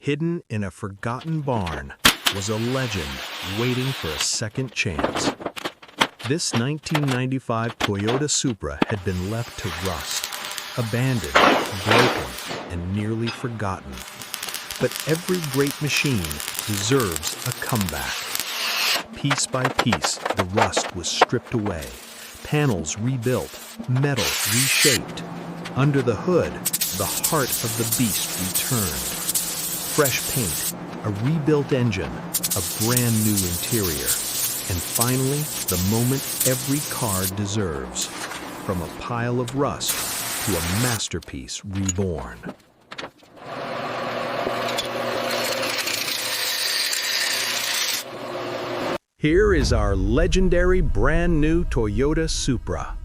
hidden in a forgotten barn, was a legend waiting for a second chance. This 1995 Toyota Supra had been left to rust, abandoned, broken, and nearly forgotten. But every great machine deserves a comeback. Piece by piece, the rust was stripped away, panels rebuilt, metal reshaped. Under the hood, the heart of the beast returned. Fresh paint, a rebuilt engine, a brand new interior, and finally, the moment every car deserves. From a pile of rust to a masterpiece reborn. Here is our legendary brand new Toyota Supra.